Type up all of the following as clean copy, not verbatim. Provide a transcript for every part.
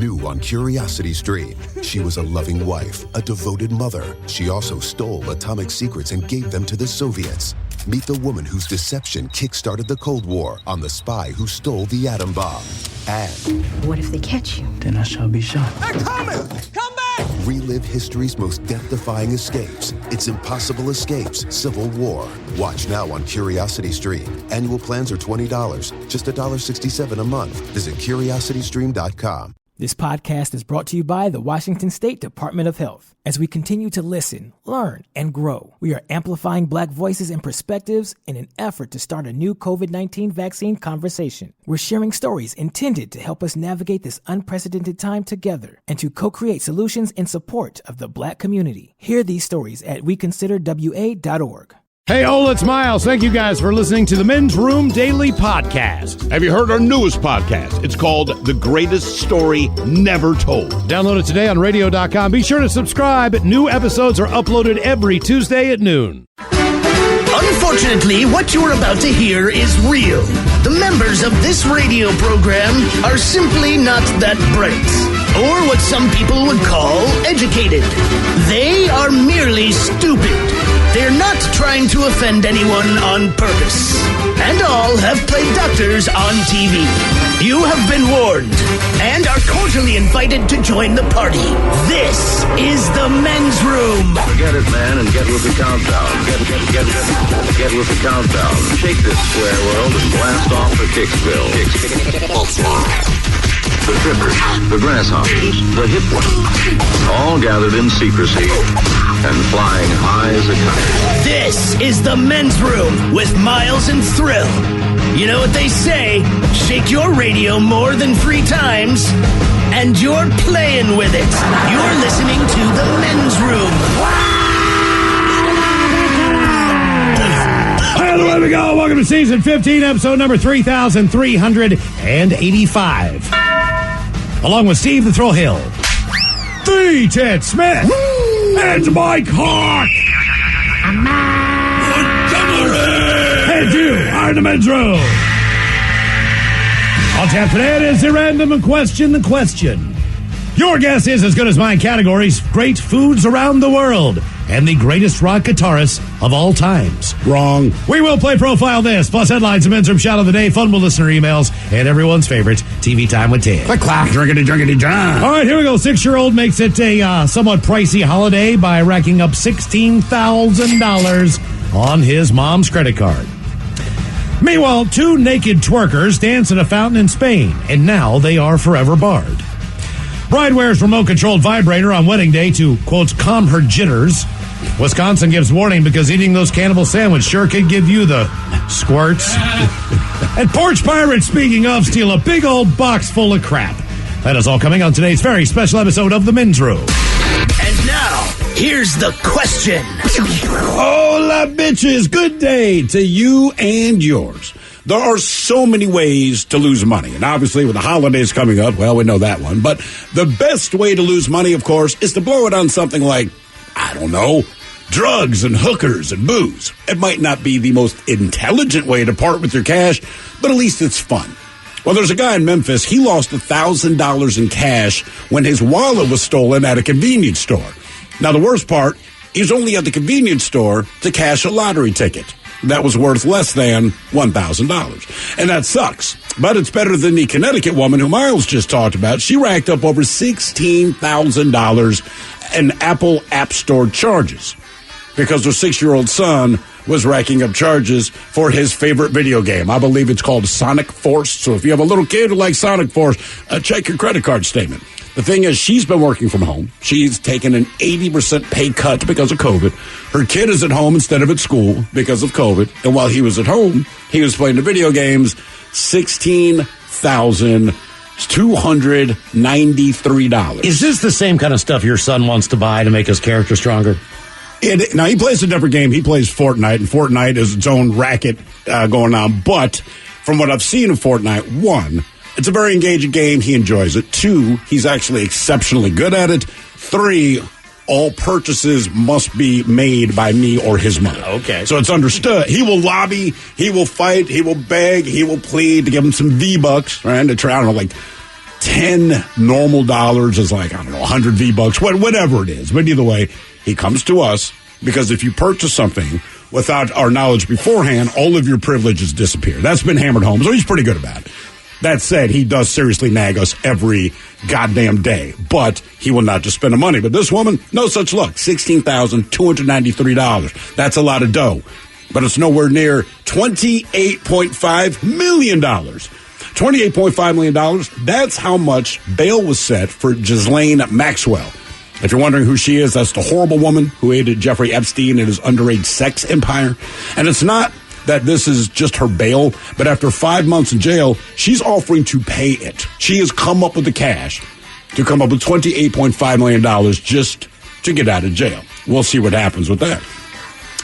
New on Curiosity Stream. She was a loving wife, a devoted mother. She also stole atomic secrets and gave them to the Soviets. Meet the woman whose deception kick-started the Cold War on the spy who stole the atom bomb. And what if they catch you? Then I shall be shot. They're coming! Come back! relive history's most death-defying escapes. It's Impossible Escapes, Civil War. Watch now on Curiosity Stream. Annual plans are $20, just $1.67 a month. Visit curiositystream.com. This podcast is brought to you by the Washington State Department of Health. As we continue to listen, learn, and grow, we are amplifying Black voices and perspectives in an effort to start a new COVID-19 vaccine conversation. We're sharing stories intended to help us navigate this unprecedented time together and to co-create solutions in support of the Black community. Hear these stories at weconsiderwa.org. Hey, Ola, it's Miles. Thank you guys for listening to the Men's Room Daily Podcast. Have you heard our newest podcast? It's called The Greatest Story Never Told. Download it today on radio.com. Be sure to subscribe. New episodes are uploaded every Tuesday at noon. Unfortunately, what you're about to hear is real. The members of this radio program are simply not that bright, or what some people would call educated. They are merely stupid. They're not trying to offend anyone on purpose. And all have played doctors on TV. You have been warned and are cordially invited to join the party. This is the Men's Room. Forget it, man, and get with the countdown. Get with the countdown. Shake this square world and blast off for Kicksville. The trippers, the grasshoppers, the hip ones, all gathered in secrecy and flying high as a kite. This is the Men's Room with Miles and Thrill. You know what they say, shake your radio more than 3 times, and you're playing with it. You're listening to the Men's Room. Hey, there we go. Welcome to Season 15, Episode number 3,385. Along with Steve the Thrill Hill, the Ted Smith, and Mike Hawk. And you are the Men's Room. On tap today, it is the random question. The question. Your guess is as good as mine. Categories: great foods around the world and the greatest rock guitarist of all times. Wrong. We will play Profile This, plus headlines, the Men's Room Shot of the Day, fun with listener emails, and everyone's favorite, TV Time with Ted. Click, clack, drinkity, John. All right, here we go. 6-year-old makes it a somewhat pricey holiday by racking up $16,000 on his mom's credit card. Meanwhile, 2 naked twerkers dance at a fountain in Spain, and now they are forever barred. Bride wears remote-controlled vibrator on wedding day to, quote, calm her jitters. Wisconsin gives warning because eating those cannibal sandwich sure could give you the squirts. And porch pirates, speaking of, steal a big old box full of crap. That is all coming on today's very special episode of The Men's Room. And now, here's the question. Hola, bitches. Good day to you and yours. There are so many ways to lose money. And obviously, with the holidays coming up, well, we know that one. But the best way to lose money, of course, is to blow it on something like, I don't know, drugs and hookers and booze. It might not be the most intelligent way to part with your cash, but at least it's fun. Well, there's a guy in Memphis. He lost $1,000 in cash when his wallet was stolen at a convenience store. Now, the worst part, he's only at the convenience store to cash a lottery ticket. That was worth less than $1,000. And that sucks. But it's better than the Connecticut woman who Miles just talked about. She racked up over $16,000 in Apple App Store charges because her 6-year-old son was racking up charges for his favorite video game. I believe it's called Sonic Force. So if you have a little kid who likes Sonic Force, check your credit card statement. The thing is, she's been working from home. She's taken an 80% pay cut because of COVID. Her kid is at home instead of at school because of COVID. And while he was at home, he was playing the video games. $16,293. Is this the same kind of stuff your son wants to buy to make his character stronger? Now, he plays a different game. He plays Fortnite, and Fortnite is its own racket going on. But from what I've seen of Fortnite, 1, it's a very engaging game. He enjoys it. 2, he's actually exceptionally good at it. 3, all purchases must be made by me or his mother. Okay. So it's understood. He will lobby, he will fight, he will beg, he will plead to give him some V-Bucks, right? To try, I don't know, like 10 normal dollars is like, I don't know, 100 V-Bucks, whatever it is. But either way, he comes to us because if you purchase something without our knowledge beforehand, all of your privileges disappear. That's been hammered home, so he's pretty good about it. That said, he does seriously nag us every goddamn day, but he will not just spend the money. But this woman, no such luck. $16,293. That's a lot of dough, but it's nowhere near $28.5 million. $28.5 million. That's how much bail was set for Ghislaine Maxwell. If you're wondering who she is, that's the horrible woman who aided Jeffrey Epstein in his underage sex empire. And it's not that this is just her bail, but after 5 months in jail, she's offering to pay it. She has come up with the cash to come up with $28.5 million just to get out of jail. We'll see what happens with that.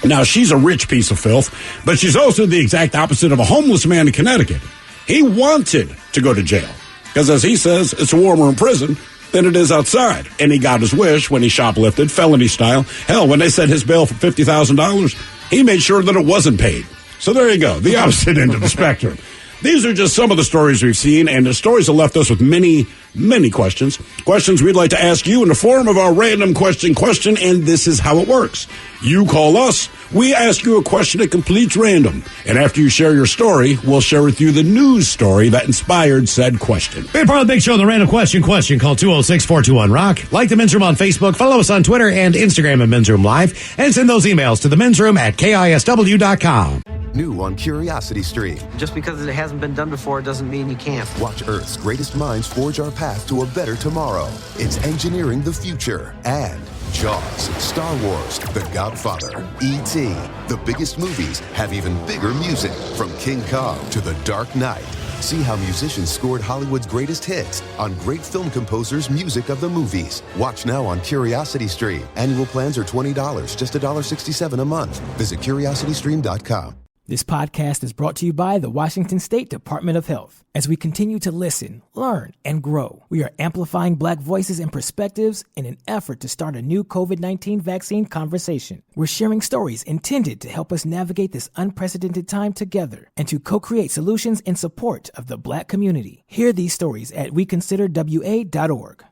Now, she's a rich piece of filth, but she's also the exact opposite of a homeless man in Connecticut. He wanted to go to jail because, as he says, it's warmer in prison than it is outside. And he got his wish when he shoplifted, felony style. Hell, when they set his bail for $50,000, he made sure that it wasn't paid. So there you go, the opposite end of the spectrum. These are just some of the stories we've seen, and the stories have left us with many, many questions. Questions we'd like to ask you in the form of our random question, and this is how it works. You call us, we ask you a question that completes random, and after you share your story, we'll share with you the news story that inspired said question. Be part of the big show, the random question. Call 206-421-ROCK. Like the Men's Room on Facebook, follow us on Twitter and Instagram at Men's Room Live, and send those emails to the Men's Room at KISW.com. New on Curiosity Stream. Just because it hasn't been done before doesn't mean you can't. Watch Earth's greatest minds forge our path to a better tomorrow. It's engineering the future. And Jaws, Star Wars, The Godfather, E.T. The biggest movies have even bigger music. From King Kong to The Dark Knight. See how musicians scored Hollywood's greatest hits on great film composers' music of the movies. Watch now on Curiosity Stream. Annual plans are $20, just $1.67 a month. Visit curiositystream.com. This podcast is brought to you by the Washington State Department of Health. As we continue to listen, learn, and grow, we are amplifying Black voices and perspectives in an effort to start a new COVID-19 vaccine conversation. We're sharing stories intended to help us navigate this unprecedented time together and to co-create solutions in support of the Black community. Hear these stories at weconsiderwa.org.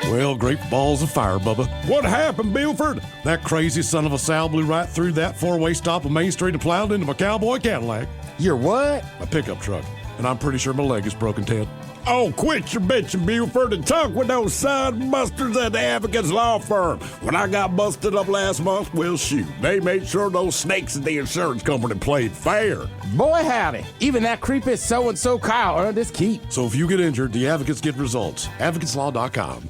Well, great balls of fire, Bubba. What happened, Buford? That crazy son of a Sal blew right through that four-way stop on Main Street and plowed into my cowboy Cadillac. Your what? My pickup truck. And I'm pretty sure my leg is broken, Ted. Oh, quit your bitching, Buford, and talk with those side busters at the Advocates Law Firm. When I got busted up last month, well, shoot, they made sure those snakes at the insurance company played fair. Boy, howdy. Even that creepy so-and-so Kyle earned his keep. So if you get injured, the advocates get results. AdvocatesLaw.com.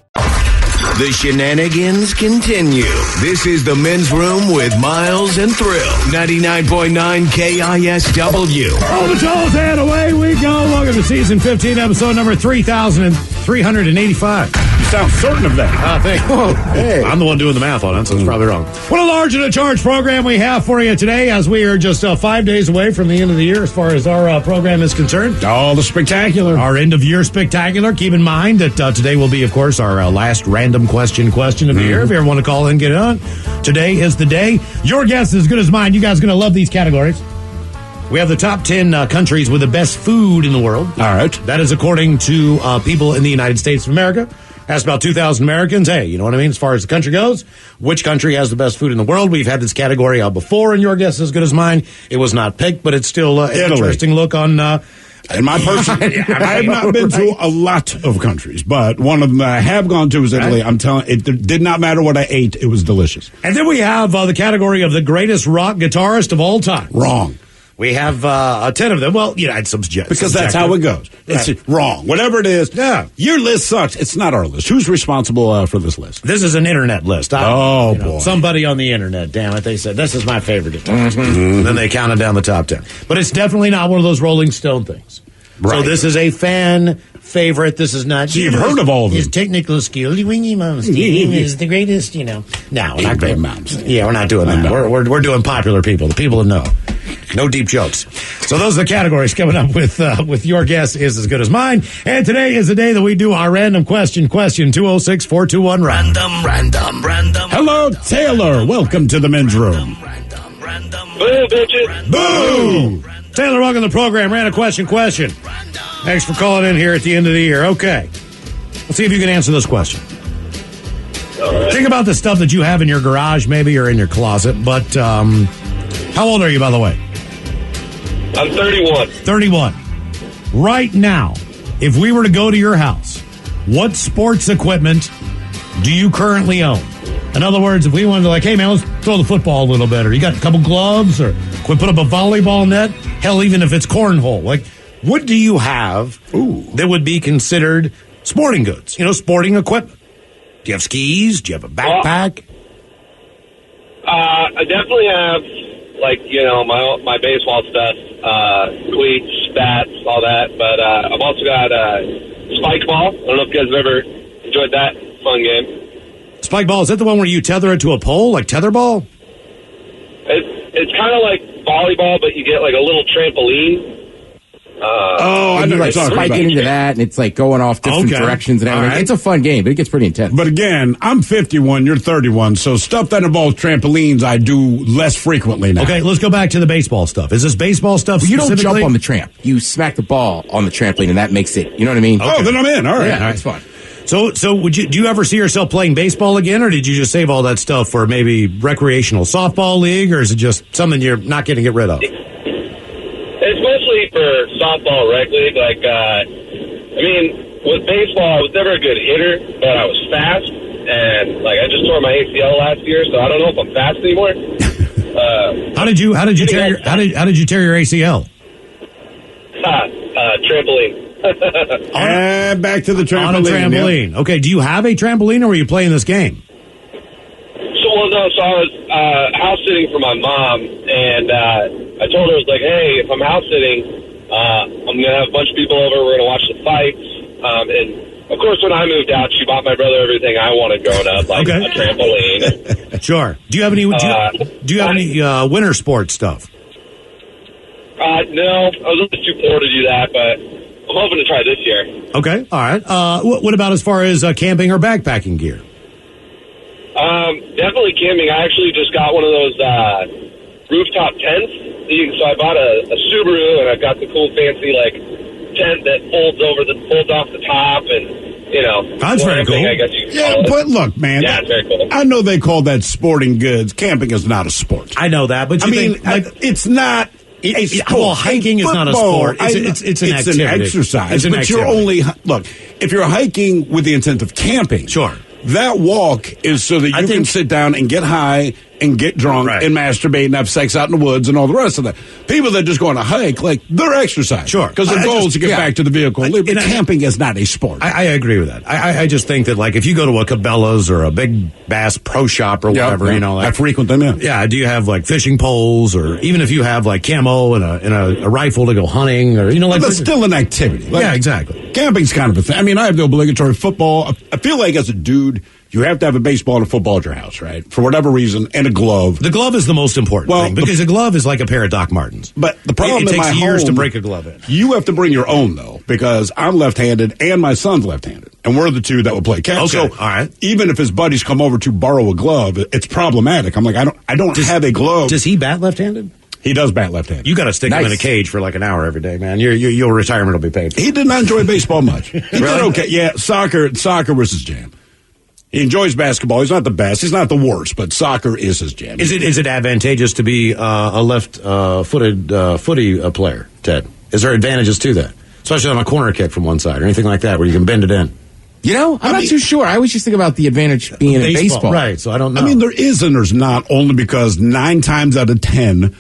The shenanigans continue. This is the Men's Room with Miles and Thrill. 99.9 KISW. Oh, the show's head, away we go. Welcome to season 15, episode number 3,385. You sound certain of that. Thank you. Hey. I'm the one doing the math on it, so it's probably wrong. What a large and a charge program we have for you today, as we are just 5 days away from the end of the year as far as our program is concerned. Oh, the spectacular. Our end-of-year spectacular. Keep in mind that today will be, of course, our last random question of the year. If you ever want to call in, get it on. Today is the day. Your guess is as good as mine. You guys are going to love these categories. We have the top 10 countries with the best food in the world. All right. That is according to people in the United States of America. Asked about 2,000 Americans. Hey, you know what I mean? As far as the country goes, which country has the best food in the world? We've had this category before, and your guess is as good as mine. It was not picked, but it's still an interesting look on... In my person, I have not been to a lot of countries, but one of them I have gone to is Italy. I'm telling you, it did not matter what I ate. It was delicious. And then we have the category of the greatest rock guitarist of all time. Wrong. We have 10 of them. Well, I had some because that's how it goes. It's wrong. Whatever it is. Yeah. Your list sucks. It's not our list. Who's responsible for this list? This is an internet list. Boy. Somebody on the internet, damn it. They said, this is my favorite guitarist. And then they counted down the top 10. But it's definitely not one of those Rolling Stone things. Right. So this is a fan favorite. This is not... So you've heard of all of them. His technical skill. Wingy Malmsteen is the greatest, No, we're not doing Malmsteen. Yeah, we're not doing that. We're doing popular people. The people that know. No deep jokes. So those are the categories coming up with your guess is as good as mine. And today is the day that we do our random question. 206-421-RANDOM. Hello, Taylor. Welcome to the Men's Room. Boo, bitches. Boo! Taylor, welcome to the program. Random question. Thanks for calling in here at the end of the year. Okay. Let's see if you can answer this question. Think about the stuff that you have in your garage, maybe, or in your closet. But how old are you, by the way? I'm 31. 31. Right now, if we were to go to your house, what sports equipment do you currently own? In other words, if we wanted to hey, man, let's throw the football a little better. You got a couple gloves, or can we put up a volleyball net? Hell, even if it's cornhole. What do you have that would be considered sporting goods? Sporting equipment. Do you have skis? Do you have a backpack? I definitely have, my baseball stuff, cleats, bats, all that. But I've also got spike ball. I don't know if you guys have ever enjoyed that. Fun game. Spike ball, is that the one where you tether it to a pole, like tetherball? It's kind of like volleyball, but you get a little trampoline. I know, spiking into that, and it's going off different directions and everything. Right. It's a fun game, but it gets pretty intense. But again, I'm 51, you're 31, so stuff that involves trampolines I do less frequently now. Okay, let's go back to the baseball stuff. Is this baseball stuff you don't jump on the tramp. You smack the ball on the trampoline, and that makes it, you know what I mean? Okay. Oh, then I'm in. All right. Yeah, it's fun. So do you ever see yourself playing baseball again, or did you just save all that stuff for maybe recreational softball league, or is it just something you're not going to get rid of? It's mostly for softball rec league. With baseball, I was never a good hitter, but I was fast, and I just tore my ACL last year, so I don't know if I'm fast anymore. How did you tear your ACL? Trampoline. And back to the trampoline. On a trampoline. Yep. Okay, do you have a trampoline, or were you playing this game? So I was house sitting for my mom, and I told her, I was like, hey, if I'm house sitting, I'm going to have a bunch of people over, we're going to watch the fights, and of course, when I moved out, she bought my brother everything I wanted growing up, a trampoline. Sure. Do you have any winter sports stuff? No, I was a little too poor to do that, but I'm hoping to try this year. Okay, all right. What about as far as camping or backpacking gear? Definitely camping. I actually just got one of those rooftop tents. So I bought a Subaru, and I've got the cool fancy tent that folds off the top, and that's very cool. I guess you can call it. But look, man. Yeah, it's very cool. I know they call that sporting goods. Camping is not a sport. I know that, but it's not. Well, hiking is not a sport. It's an activity. An exercise. It's an activity. You're only if you're hiking with the intent of camping, sure. That walk is so that you can sit down and get high and get drunk and masturbate and have sex out in the woods and all the rest of that. People that just go on a hike, they're exercising. Sure. Because their goal is to get back to the vehicle. But camping is not a sport. I agree with that. I just think that, if you go to a Cabela's or a Big Bass Pro Shop or whatever, I frequent them, Yeah, do you have, fishing poles, or even if you have, camo and a rifle to go hunting, or, that's still an activity. Yeah, exactly. Camping's kind of a thing. I have the obligatory football. I feel like as a dude, you have to have a baseball and a football at your house, right? For whatever reason, and a glove. The glove is the most important thing, because a glove is like a pair of Doc Martens. But the problem it in my takes years home, to break a glove in. You have to bring your own, though, because I'm left-handed and my son's left-handed, and we're the two that will play catch. Okay, so all right. Even if his buddies come over to borrow a glove, it's problematic. I'm like, I don't have a glove. Does he bat left-handed? He does bat left-handed. You got to stick him in a cage for an hour every day, man. Your retirement will be paid for. He did not enjoy baseball much. He did okay. Yeah, soccer was his jam. He enjoys basketball. He's not the best. He's not the worst, but soccer is his jam. Is it advantageous to be a left-footed footy player, Ted? Is there advantages to that, especially on a corner kick from one side or anything like that, where you can bend it in? I'm not too sure. I always just think about the advantage being in baseball. Right, so I don't know. There is and there's not, only because 9 times out of 10,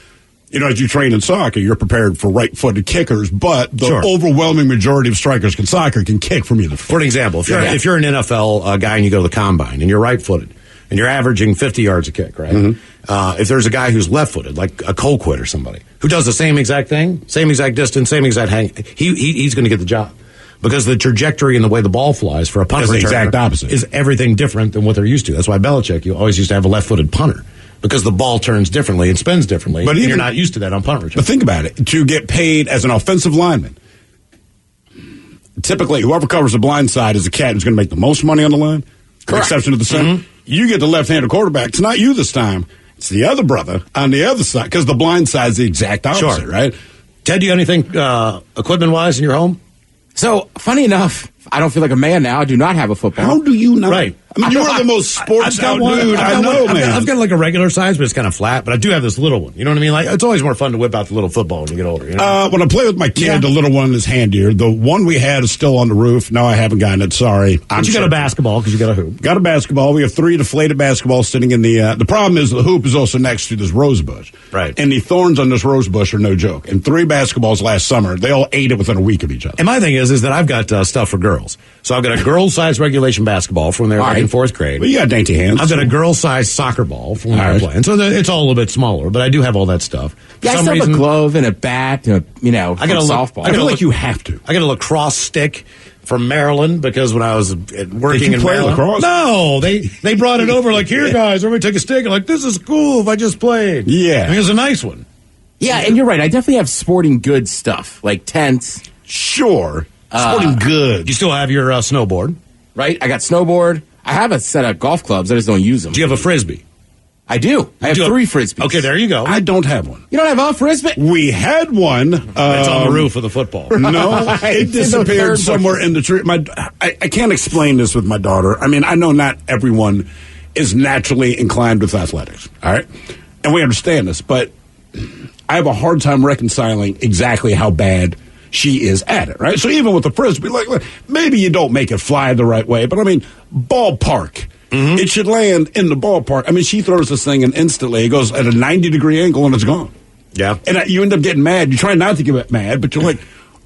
as you train in soccer, you're prepared for right-footed kickers, but the overwhelming majority of strikers in soccer can kick from either foot. For an example, if you're an NFL guy and you go to the combine and you're right-footed and you're averaging 50 yards a kick, right? Mm-hmm. If there's a guy who's left-footed, like a Colquitt or somebody, who does the same exact thing, same exact distance, same exact hang, he's going to get the job. Because the trajectory and the way the ball flies for a punt returner exact opposite. Is everything different than what they're used to. That's why Belichick, you always used to have a left-footed punter. Because the ball turns differently and spins differently. But you're not used to that on punt return. But think about it. To get paid as an offensive lineman, typically whoever covers the blind side is the cat who's going to make the most money on the line. Correct. With the exception of the center. Mm-hmm. You get the left-handed quarterback. It's not you this time. It's the other brother on the other side. Because the blind side is the exact opposite, right? Ted, do you have anything equipment-wise in your home? So, funny enough, I don't feel like a man now. I do not have a football. How do you not? Right. I mean, you are the most sports out dude I know, man. I've got like a regular size, but it's kind of flat. But I do have this little one. You know what I mean? Like, it's always more fun to whip out the little football when you get older. You know? When I play with my kid, the little one is handier. The one we had is still on the roof. No, I haven't gotten it. Sorry. But you got a basketball because you got a hoop. Got a basketball. We have 3 deflated basketballs sitting in the. The problem is the hoop is also next to this rose bush. Right. And the thorns on this rose bush are no joke. And 3 basketballs last summer, they all ate it within a week of each other. And my thing is that I've got stuff for girls. So I've got a girl-size regulation basketball from when they were like in 4th grade. Well, you got dainty hands. I've got a girl-size soccer ball from when they were playing. So it's all a little bit smaller, but I do have all that stuff. Yeah, I still have a glove and a bat, I got a softball. I feel like you have to. I got a lacrosse stick from Maryland because when I was working in play Maryland. Lacrosse? No, they brought it over like, here, guys, everybody take a stick. I'm like, this is cool if I just played. Yeah. I mean, it's a nice one. Yeah, and you're right. I definitely have sporting goods stuff, like tents. Sure. Sporting goods. You still have your snowboard. Right? I got snowboard. I have a set of golf clubs. I just don't use them. Do you have a Frisbee? I do. I have 3 Frisbees. Okay, there you go. I don't have one. You don't have a Frisbee? We had one. It's on the roof of the football. No, it disappeared somewhere in the tree. I can't explain this with my daughter. I mean, I know not everyone is naturally inclined with athletics, all right? And we understand this, but I have a hard time reconciling exactly how bad she is at it, right? So even with the Frisbee, like maybe you don't make it fly the right way, but I mean, ballpark. Mm-hmm. It should land in the ballpark. I mean, she throws this thing and instantly it goes at a 90-degree angle and it's gone. Yeah. And you end up getting mad. You try not to get mad, but you're like,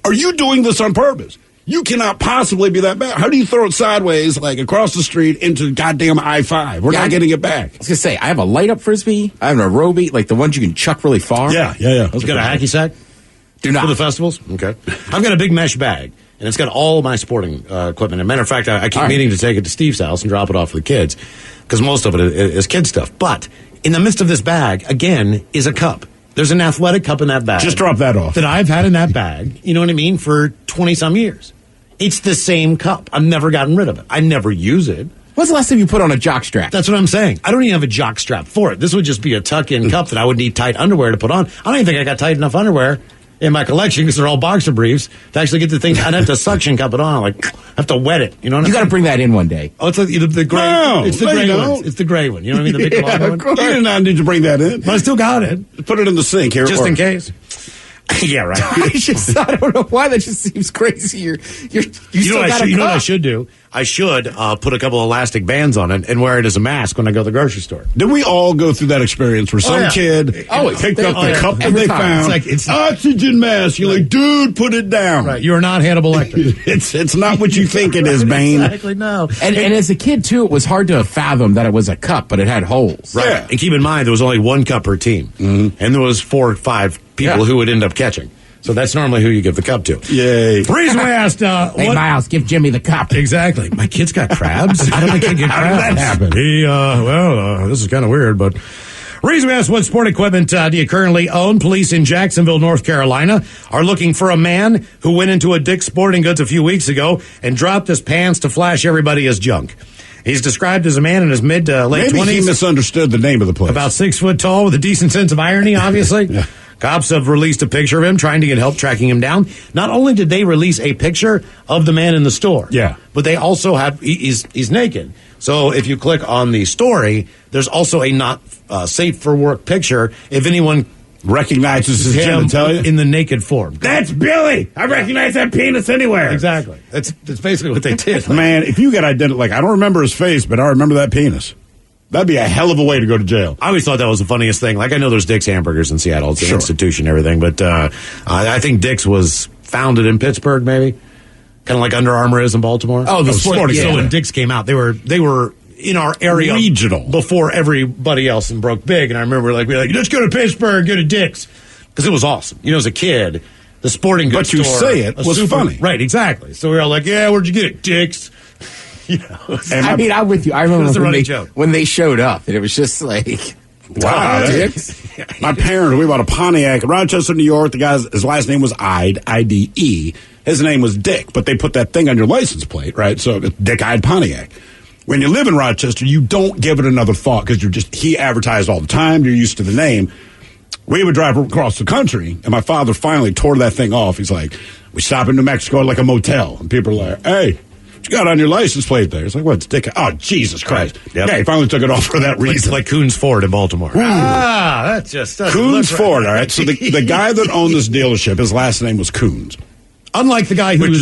are you doing this on purpose? You cannot possibly be that bad. How do you throw it sideways, like across the street into goddamn I-5? We're not getting it back. I was going to say, I have a light-up Frisbee. I have an aerobie, like the ones you can chuck really far. Yeah. Those got a hacky sack? Do not. For the festivals? Okay. I've got a big mesh bag, and it's got all my sporting equipment. As a matter of fact, I keep meaning to take it to Steve's house and drop it off for the kids, because most of it is kid stuff. But in the midst of this bag, again, is a cup. There's an athletic cup in that bag. Just drop that off. That I've had in that bag, you know what I mean, for 20-some years. It's the same cup. I've never gotten rid of it. I never use it. When's the last time you put on a jock strap? That's what I'm saying. I don't even have a jock strap for it. This would just be a tuck-in cup that I would need tight underwear to put on. I don't even think I got tight enough underwear in my collection because they're all boxer briefs to actually get the thing. I'd have to suction cup it on. Like, I have to wet it. You know what I mean? You got to bring that in one day. Oh, it's like the gray. No, it's the gray one. It's the gray one. You know what I mean? The big long one. You did not need to bring that in. But I still got it. Put it in the sink here. Just in case. Yeah, right. I don't know why that just seems crazy. You know what I should do? I should put a couple elastic bands on it and wear it as a mask when I go to the grocery store. Did we all go through that experience where some kid picked up the cup that they found? It's oxygen mask. You're like, dude, put it down. Right. You are not Hannibal Lecter. It's not what you think it is, Bane. Exactly, no. And as a kid, too, it was hard to fathom that it was a cup, but it had holes. Right. Yeah. And keep in mind, there was only 1 cup per team. Mm-hmm. And there was 4 or 5 people who would end up catching. So that's normally who you give the cup to. Yay. The reason we asked... hey, Miles, give Jimmy the cup. Exactly. My kid's got crabs. How did my kid get crabs? How did that happen? This is kind of weird, but... Reason we asked what sport equipment do you currently own? Police in Jacksonville, North Carolina are looking for a man who went into a Dick's Sporting Goods a few weeks ago and dropped his pants to flash everybody his junk. He's described as a man in his mid to late 20s. Maybe he misunderstood the name of the place. About 6 foot tall with a decent sense of irony, obviously. Yeah. Cops have released a picture of him, trying to get help tracking him down. Not only did they release a picture of the man in the store, but they also have, he's naked. So if you click on the story, there's also a not safe for work picture. If anyone recognizes his genitalia in the naked form. That's Billy! I recognize that penis anywhere. Exactly. That's basically what they did. Man, if you get identified, like, I don't remember his face, but I remember that penis. That'd be a hell of a way to go to jail. I always thought that was the funniest thing. Like, I know there's Dick's Hamburgers in Seattle. It's an institution and everything. But I think Dick's was founded in Pittsburgh, maybe. Kind of like Under Armour is in Baltimore. Oh, the sporting. So when Dick's came out, they were in our area. Regional. Before everybody else and broke big. And I remember we were like, let's go to Pittsburgh, go to Dick's. Because it was awesome. You know, as a kid, the sporting goods store. But you say it was funny. Right, exactly. So we were all like, yeah, where'd you get it? Dick's. You know, I'm with you. I remember when they showed up, and it was just like, wow. My parents, we bought a Pontiac in Rochester, New York. The guy's, his last name was Ide, I-D-E. His name was Dick, but they put that thing on your license plate, right? So it's Dick Ide Pontiac. When you live in Rochester, you don't give it another thought because he advertised all the time. You're used to the name. We would drive across the country, and my father finally tore that thing off. He's like, we stop in New Mexico at like a motel, and people are like, hey, you got on your license plate there? It's like, what, stick? Oh, Jesus Christ. Right. Yep. Yeah, he finally took it off for that reason. Like Coons Ford in Baltimore. That just Coons Ford, all right. So the guy that owned this dealership, his last name was Coons. Unlike the guy who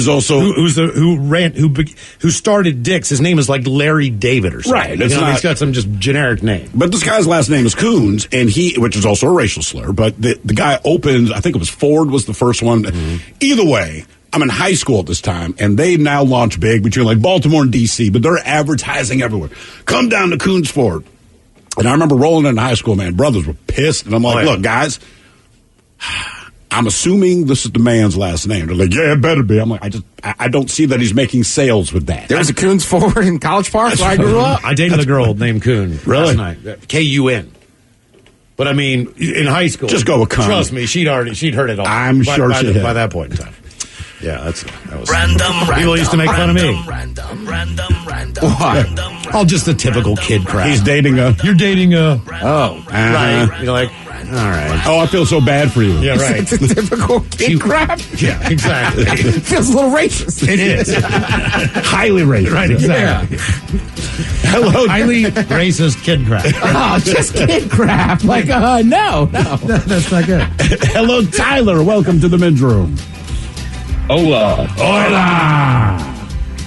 started Dick's, his name is like Larry David or something. Right. He's got some just generic name. But this guy's last name is Coons, and which is also a racial slur. But the guy opened, I think it was Ford was the first one. Mm-hmm. Either way, I'm in high school at this time, and they now launch big between like Baltimore and D.C., but they're advertising everywhere. Come down to Coons Ford. And I remember rolling into high school, man, brothers were pissed. And I'm like, look, guys, I'm assuming this is the man's last name. They're like, yeah, it better be. I'm like, I don't see that he's making sales with that. There was a Coons Ford in College Park where I grew up. I dated a girl named Coon last night. K-U-N. But I mean, in high school, just go with Coon. Trust me, she'd heard it all. I'm sure she had. By that point in time. Yeah, that was random. People used to make fun of me. Random. Oh, just the typical kid crap. He's dating a. You're dating a. Right. You're like, all right. Oh, I feel so bad for you. Yeah, right. It's the typical kid crap. Yeah, exactly. It feels a little racist. It is. Highly racist. Right, exactly. Yeah. Hello. Highly racist kid crap. Oh, just kid crap. Like, no. That's not good. Hello, Tyler. Welcome to the men's room. Hola.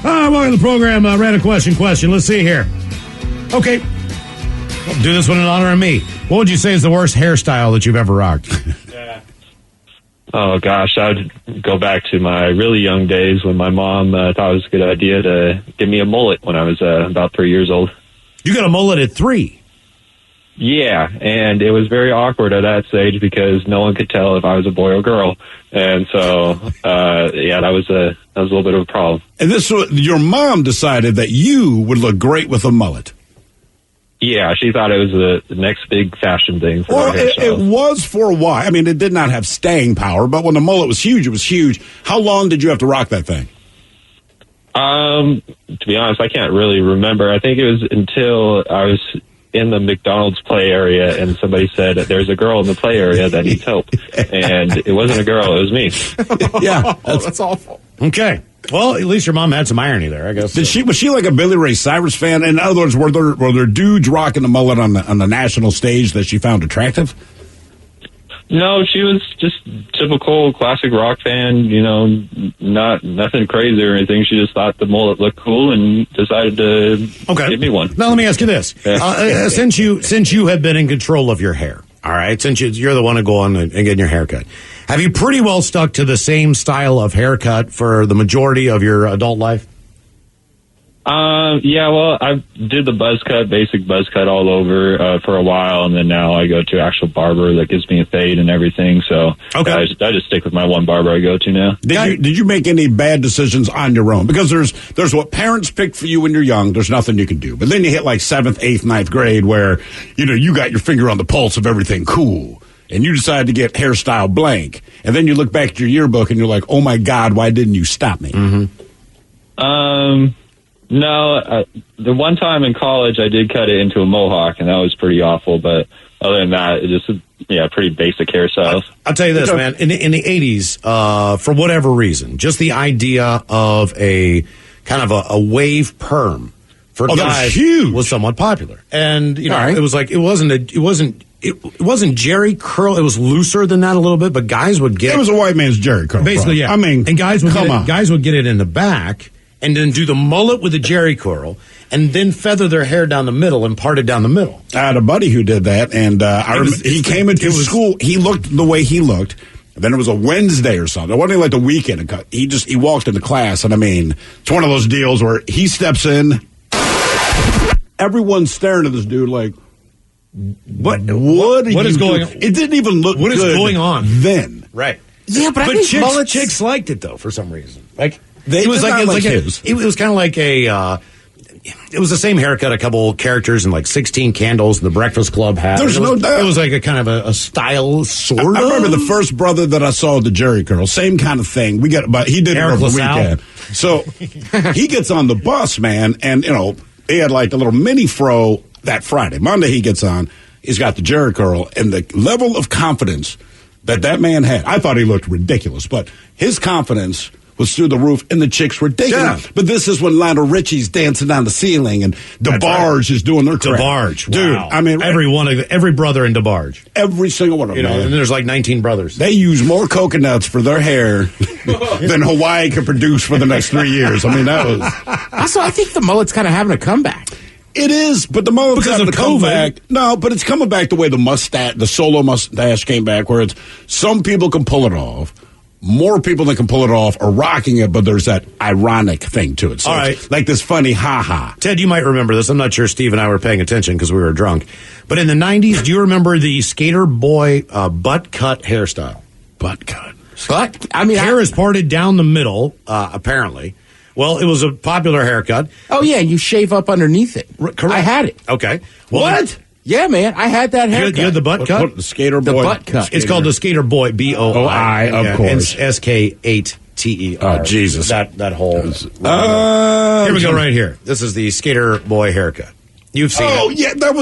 Welcome to the program. Random question. Let's see here. Okay. We'll do this one in honor of me. What would you say is the worst hairstyle that you've ever rocked? Oh, gosh. I'd go back to my really young days when my mom thought it was a good idea to give me a mullet when I was about 3 years old. You got a mullet at 3? Yeah, and it was very awkward at that stage because no one could tell if I was a boy or girl. And so, that was a little bit of a problem. And your mom decided that you would look great with a mullet. Yeah, she thought it was the next big fashion thing for Well, my hairstyle. it was for a while. I mean, it did not have staying power, but when the mullet was huge, it was huge. How long did you have to rock that thing? To be honest, I can't really remember. I think it was until I was in the McDonald's play area and somebody said, there's a girl in the play area that needs help. And it wasn't a girl, it was me. Yeah. That's awful. Okay. Well, at least your mom had some irony there, I guess. Was she like a Billy Ray Cyrus fan? In other words, were there dudes rocking the mullet on the national stage that she found attractive? No, she was just typical classic rock fan, nothing crazy or anything. She just thought the mullet looked cool and decided to give me one. Now, let me ask you this. Since you have been in control of your hair, all right, since you're the one to go on and get your hair cut, have you pretty well stuck to the same style of haircut for the majority of your adult life? I did the basic buzz cut all over for a while, and then now I go to actual barber that gives me a fade and everything. So I just stick with my one barber I go to now. Did you make any bad decisions on your own? Because there's what parents picked for you when you're young. There's nothing you can do. But then you hit like 7th, 8th, 9th grade where you got your finger on the pulse of everything cool. And you decide to get hairstyle blank. And then you look back at your yearbook and you're like, oh my God, why didn't you stop me? Mm-hmm. No, the one time in college I did cut it into a mohawk, and that was pretty awful. But other than that, it just pretty basic hairstyles. I'll tell you this, man. In the 80s, for whatever reason, just the idea of a kind of a wave perm for guys was somewhat popular, and it was like it wasn't Jerry curl. It was looser than that a little bit, but guys would get it was a white man's Jerry curl, basically. Bro. Yeah, I mean, and guys would get it in the back. And then do the mullet with the Jerry curl, and then feather their hair down the middle and part it down the middle. I had a buddy who did that, and he came into school. He looked the way he looked. And then it was a Wednesday or something. It wasn't like the weekend. He walked into class, and I mean, it's one of those deals where he steps in. Everyone's staring at this dude like, what is going on? It didn't even look what good. What is going on then? Right. Yeah, but I think chicks liked it though for some reason. Like. It was kind of like it was the same haircut a couple characters in like 16 Candles and the Breakfast Club had. There's no doubt. It was like a kind of a style sort of. I remember the first brother that I saw with the Jerry curl, same kind of thing. But he did Eric it over the LaSalle. weekend. So he gets on the bus, man, and he had like the little mini fro that Friday. Monday he gets on, he's got the Jerry curl, and the level of confidence that man had. I thought he looked ridiculous, but his confidence was through the roof, and the chicks were digging it. But this is when Lionel Richie's dancing on the ceiling, and DeBarge is doing their crap. DeBarge, dude. wow. I mean, every brother in DeBarge, every single one of them. And there's like 19 brothers. They use more coconuts for their hair than Hawaii could produce for the next 3 years. I mean, that was. Also, I think the mullet's kind of having a comeback. It is, but the mullet's because having of to come COVID. back. No, but it's coming back the way the solo mustache came back, where it's some people can pull it off. More people that can pull it off are rocking it, but there's that ironic thing to it. So all right. It's like this funny ha-ha. Ted, you might remember this. I'm not sure Steve and I were paying attention because we were drunk. But in the 90s, do you remember the skater boy butt cut hairstyle? Butt cut. But, I mean, hair is parted down the middle, apparently. Well, it was a popular haircut. Oh, yeah, and you shave up underneath it. Correct. I had it. Okay. Well, What? Yeah, man, I had that haircut. You had the butt cut? The skater boy. The butt cut. It's called the skater boy, B-O-I. of course. And SK8TER. Oh, Jesus. That whole. Here Here we go right here. This is the skater boy haircut. You've seen Oh, it. yeah, that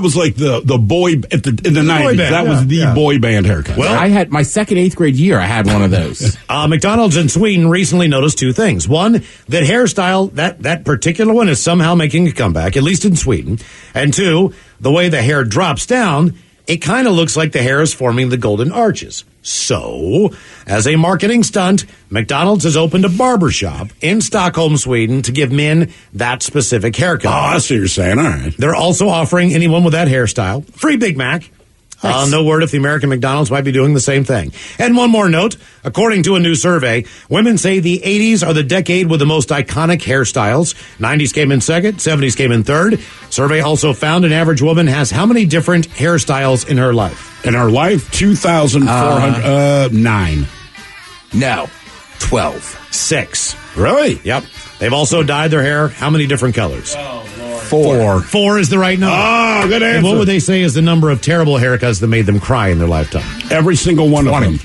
was like the boy in the 90s. band, That was the boy band haircut. Well, I had my second 8th grade year. I had one of those. McDonald's in Sweden recently noticed two things. One, that hairstyle, that particular one is somehow making a comeback, at least in Sweden. And two, the way the hair drops down, it kind of looks like the hair is forming the golden arches. So, as a marketing stunt, McDonald's has opened a barber shop in Stockholm, Sweden to give men that specific haircut. Oh, I see what you're saying. All right. They're also offering anyone with that hairstyle free Big Mac. No word if the American McDonald's might be doing the same thing. And one more note, according to a new survey, women say the 80s are the decade with the most iconic hairstyles. 90s came in second, 70s came in third. Survey also found an average woman has how many different hairstyles in her life? In her life, 2,409. No, 12. 6. Really? Yep. They've also dyed their hair how many different colors? 4. 4 is the right number. Oh, good answer. And what would they say is the number of terrible haircuts that made them cry in their lifetime? Every single one of them.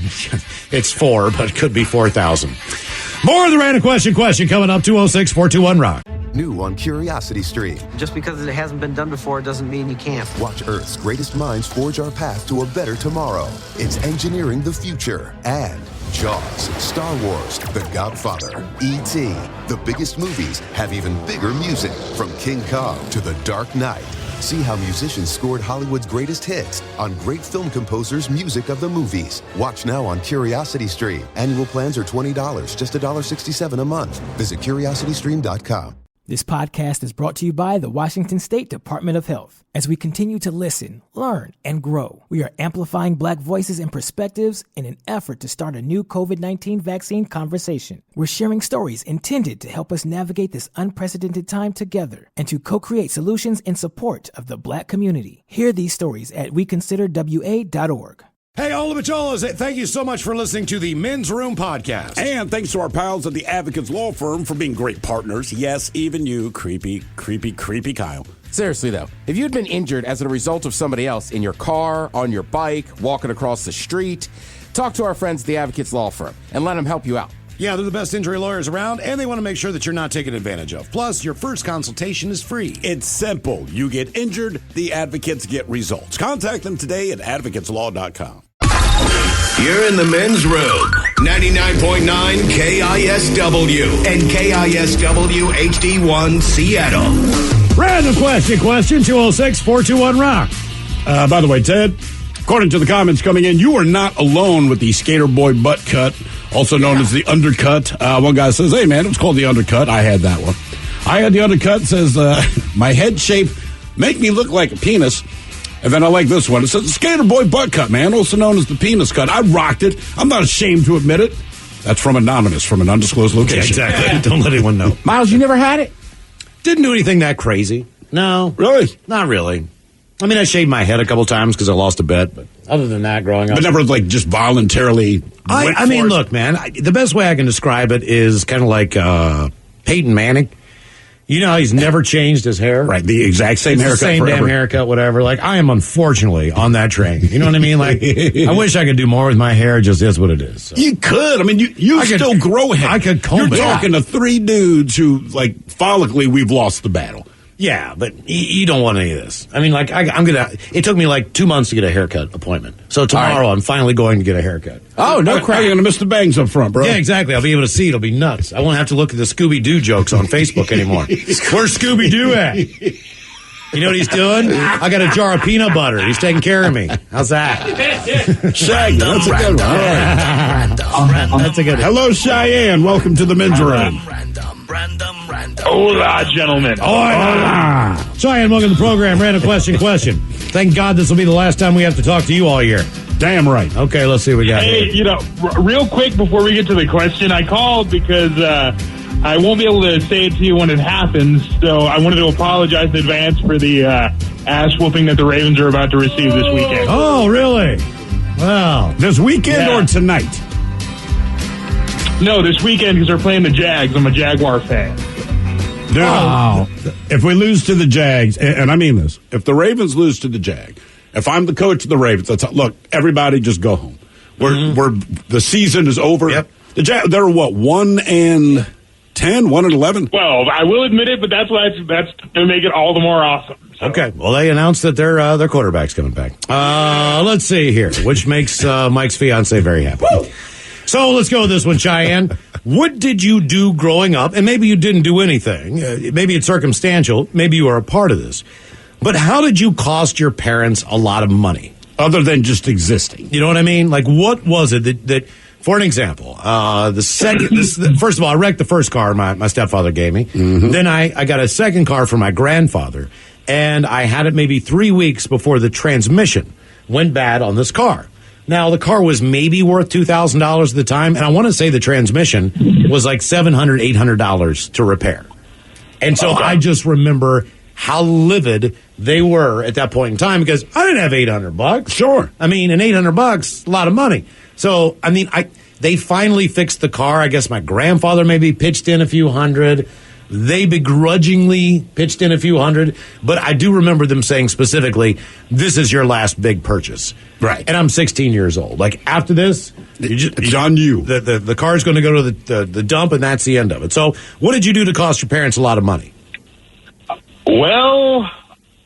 It's 4, but it could be 4,000. More of the random question coming up, 206-421-ROCK. New on Curiosity Stream. Just because it hasn't been done before doesn't mean you can't. Watch Earth's greatest minds forge our path to a better tomorrow. It's engineering the future. And Jaws, Star Wars, The Godfather, E.T. The biggest movies have even bigger music. From King Kong to The Dark Knight. See how musicians scored Hollywood's greatest hits on great film composers' music of the movies. Watch now on Curiosity Stream. Annual plans are $20, just $1.67 a month. Visit CuriosityStream.com. This podcast is brought to you by the Washington State Department of Health. As we continue to listen, learn, and grow, we are amplifying Black voices and perspectives in an effort to start a new COVID-19 vaccine conversation. We're sharing stories intended to help us navigate this unprecedented time together and to co-create solutions in support of the Black community. Hear these stories at weconsiderwa.org. Hey, all the Macholas, thank you so much for listening to the Men's Room Podcast. And thanks to our pals at the Advocates Law Firm for being great partners. Yes, even you, creepy Kyle. Seriously, though, if you had been injured as a result of somebody else in your car, on your bike, walking across the street, talk to our friends at the Advocates Law Firm and let them help you out. Yeah, they're the best injury lawyers around, and they want to make sure that you're not taken advantage of. Plus, your first consultation is free. It's simple. You get injured, the advocates get results. Contact them today at advocateslaw.com. You're in the men's room. 99.9 KISW and KISW HD1 Seattle. Random question, 206-421-ROCK. By the way, Ted, according to the comments coming in, you are not alone with the skater boy butt cut, also known as the undercut. One guy says, hey, man, it was called the undercut. I had that one. I had the undercut. Says, my head shape make me look like a penis. And then I like this one. It says, skater boy butt cut, man, also known as the penis cut. I rocked it. I'm not ashamed to admit it. That's from Anonymous, from an undisclosed location. Yeah, exactly. Don't let anyone know. Miles, you never had it? Didn't do anything that crazy. No. Really? Not really. I mean, I shaved my head a couple times because I lost a bet, but other than that, growing up. But never, like, just voluntarily I mean, look, man, the best way I can describe it is kind of like Peyton Manning. You know how he's never changed his hair? Right, the exact same haircut same forever. Damn haircut, whatever. Like, I am unfortunately on that train. You know what I mean? Like, I wish I could do more with my hair. It just is what it is. So. You could. I mean, you still grow hair. I could comb it. You're talking to three dudes who, like, follically, we've lost the battle. Yeah, but you don't want any of this. I mean, like, it took me like 2 months to get a haircut appointment. So tomorrow I'm finally going to get a haircut. Oh, no crap. You're going to miss the bangs up front, bro. Yeah, exactly. I'll be able to see. It'll be nuts. I won't have to look at the Scooby-Doo jokes on Facebook anymore. Where's Scooby-Doo at? You know what he's doing? I got a jar of peanut butter. He's taking care of me. How's that? Shaggy, that's a good one. That's a good one. Hello, Cheyenne. Welcome to the men's room. Hola, gentlemen. Hola. Cheyenne, welcome to the program. Random question. Thank God this will be the last time we have to talk to you all year. Damn right. Okay, let's see what we got Hey, here. real quick before we get to the question, I called because I won't be able to say it to you when it happens, so I wanted to apologize in advance for the ass whooping that the Ravens are about to receive this weekend. Oh, really? Wow. This weekend or tonight? No, this weekend because they're playing the Jags. I'm a Jaguar fan. Dude, if we lose to the Jags, and I mean this, if the Ravens lose to the Jags, if I'm the coach of the Ravens, look, everybody just go home. The season is over. Yep. The Jags, they're what, 1-10, 1-11? Well, I will admit it, but that's going to make it all the more awesome. So. Okay. Well, they announced that their quarterback's coming back. Let's see here, which makes Mike's fiance very happy. Woo! So let's go with this one, Cheyenne. What did you do growing up? And maybe you didn't do anything. Maybe it's circumstantial. Maybe you were a part of this. But how did you cost your parents a lot of money? Other than just existing. You know what I mean? Like, what was it that for an example, first of all, I wrecked the first car my stepfather gave me. Mm-hmm. Then I got a second car for my grandfather. And I had it maybe 3 weeks before the transmission went bad on this car. Now, the car was maybe worth $2,000 at the time, and I want to say the transmission was like $700, $800 to repair. And so I just remember how livid they were at that point in time because I didn't have $800. Sure. I mean, and $800, a lot of money. So, I mean, they finally fixed the car. I guess my grandfather maybe pitched in a few hundred. They begrudgingly pitched in a few hundred, but I do remember them saying specifically, this is your last big purchase. Right. And I'm 16 years old. Like, after this, it's on you. The car's going to go to the dump, and that's the end of it. So what did you do to cost your parents a lot of money? Well,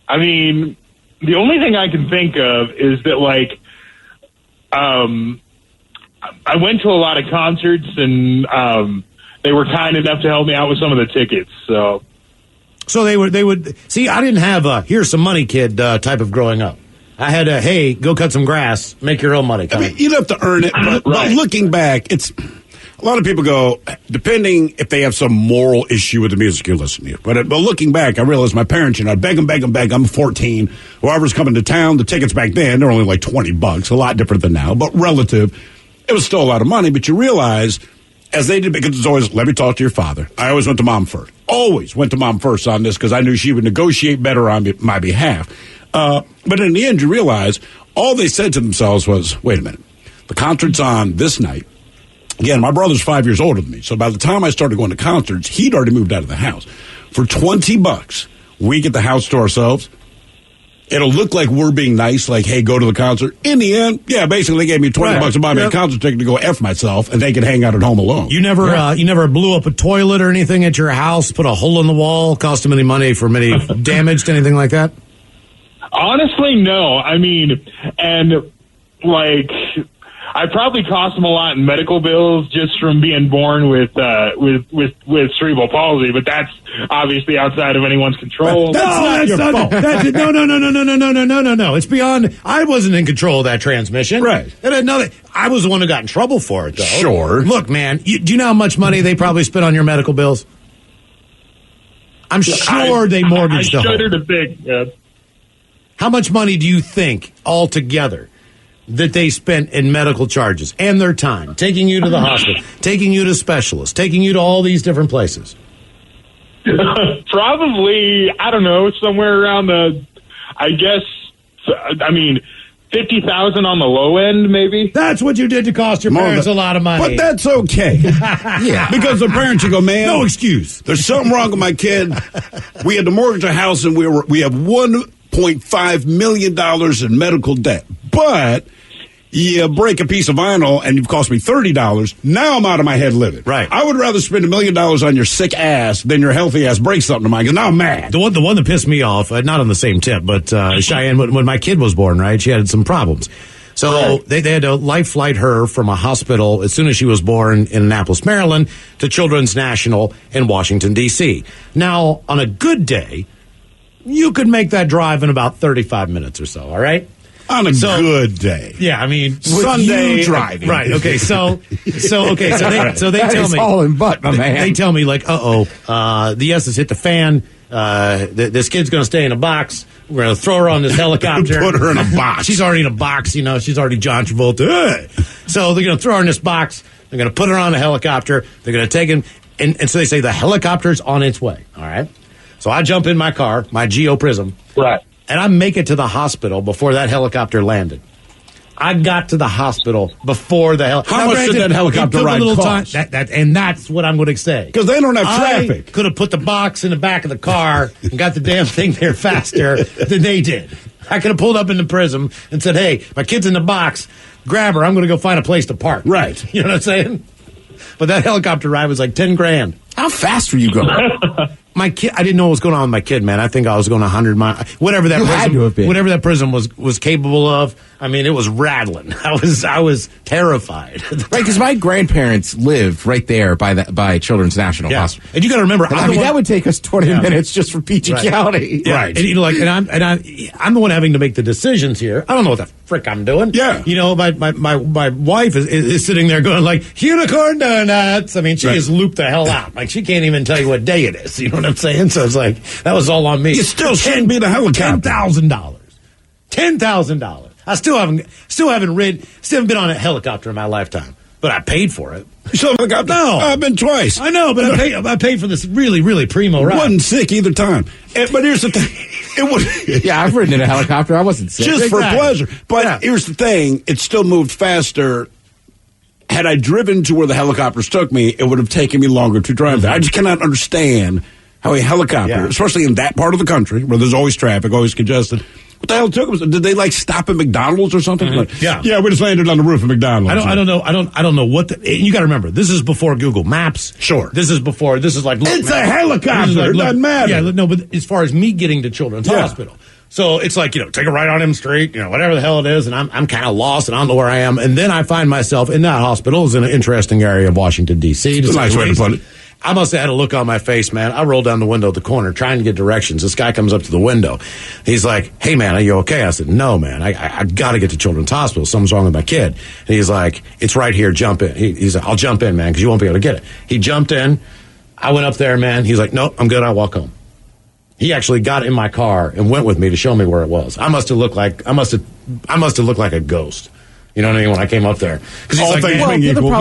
I mean, the only thing I can think of is that, like, I went to a lot of concerts, and they were kind enough to help me out with some of the tickets. So they would see. I didn't have a "here's some money, kid" type of growing up. I had a "hey, go cut some grass, make your own money." I mean, you don't have to earn it, but looking back, it's a lot of people go depending if they have some moral issue with the music you listen to. But looking back, I realized my parents, I'd beg them. I'm 14. Whoever's coming to town, the tickets back then they're only like $20, a lot different than now, but relative, it was still a lot of money. But you realize, as they did, because it's always, let me talk to your father. I always went to mom first. Always went to mom first on this because I knew she would negotiate better on my behalf. But in the end, you realize all they said to themselves was, wait a minute, the concert's on this night. Again, my brother's 5 years older than me. So by the time I started going to concerts, he'd already moved out of the house. For $20, we get the house to ourselves. It'll look like we're being nice, like, hey, go to the concert. In the end, yeah, basically they gave me $20 to buy me a concert ticket to go F myself, and they could hang out at home alone. You never blew up a toilet or anything at your house, put a hole in the wall, cost them any money for any damage to anything like that? Honestly, no. I mean, and, like, I probably cost them a lot in medical bills just from being born with cerebral palsy, but that's obviously outside of anyone's control. That's not your fault. No. It's beyond. I wasn't in control of that transmission. Right. I was the one who got in trouble for it, though. Sure. Look, man, do you know how much money they probably spent on your medical bills? I'm sure they mortgaged the home. I shudder to think. Yeah. How much money do you think altogether that they spent in medical charges and their time, taking you to the hospital, taking you to specialists, taking you to all these different places? Probably, I don't know, somewhere around $50,000 on the low end, maybe. That's what you did to cost your parents a lot of money. But that's okay. Yeah. Because the parents, you go, man. No excuse. There's something wrong with my kid. We had to mortgage a house, and we have $1.5 million in medical debt. But you break a piece of vinyl and you've cost me $30. Now I'm out of my head living. Right. I would rather spend $1 million on your sick ass than your healthy ass break something to mine, because now I'm mad. The one that pissed me off, not on the same tip, but Cheyenne, when my kid was born, right, she had some problems. So they had to life flight her from a hospital as soon as she was born in Annapolis, Maryland, to Children's National in Washington, D.C. Now, on a good day, you could make that drive in about 35 minutes or so, all right? On a good day. Yeah, I mean, Sunday driving. Right, okay, so they tell me. all in butt, my man. They tell me, like, the S has hit the fan. This kid's going to stay in a box. We're going to throw her on this helicopter. Put her in a box. She's already in a box, she's already John Travolta. So they're going to throw her in this box. They're going to put her on a helicopter. They're going to take him. And so they say the helicopter's on its way. All right. So I jump in my car, my Geo Prism. Right. And I make it to the hospital before that helicopter landed. I got to the hospital before the helicopter. How much did that helicopter ride cost? And that's what I'm going to say. Because they don't have traffic. I could have put the box in the back of the car and got the damn thing there faster than they did. I could have pulled up in the Prism and said, hey, my kid's in the box. Grab her. I'm going to go find a place to park. Right. You know what I'm saying? But that helicopter ride was like $10,000. How fast were you going? My kid, I didn't know what was going on with my kid, man. I think I was going 100 miles. Whatever that prism was capable of. I mean, it was rattling. I was terrified. Right, because my grandparents lived right there by Children's National Hospital. And you got to remember, that would take us 20 minutes just from PG County. Yeah. Right. And I'm the one having to make the decisions here. I don't know what the frick I'm doing. Yeah. My wife is sitting there going like, unicorn donuts. I mean, she has looped the hell out. Like, she can't even tell you what day it is. You know what I'm saying? So it's like, that was all on me. You still shouldn't be the helicopter. $10,000. $10,000. I still haven't been on a helicopter in my lifetime, but I paid for it. No, I've been twice. I know, but I paid for this really, really primo ride. Wasn't sick either time. But here's the thing. Yeah, I've ridden in a helicopter. I wasn't sick. Just for pleasure. But here's the thing. It still moved faster. Had I driven to where the helicopters took me, it would have taken me longer to drive there. I just cannot understand how a helicopter, especially in that part of the country where there's always traffic, always congested. What the hell took them? Did they stop at McDonald's or something? Yeah, we just landed on the roof of McDonald's. I don't know what. You got to remember, this is before Google Maps. Sure, this is like it's a helicopter. It doesn't matter. Yeah, no, but as far as me getting to Children's Hospital. So it's like, take a right on M Street, whatever the hell it is, and I'm kind of lost and I don't know where I am. And then I find myself in that hospital. It's in an interesting area of Washington, D.C. It's a nice way to put it. I must have had a look on my face, man. I rolled down the window at the corner trying to get directions. This guy comes up to the window. He's like, hey, man, are you okay? I said, no, man. I got to get to Children's Hospital. Something's wrong with my kid. And he's like, it's right here. Jump in. He's like, I'll jump in, man, because you won't be able to get it. He jumped in. I went up there, man. He's like, nope, I'm good. I'll walk home. He actually got in my car and went with me to show me where it was. I must have looked like a ghost. You know what I mean? When I came up there, because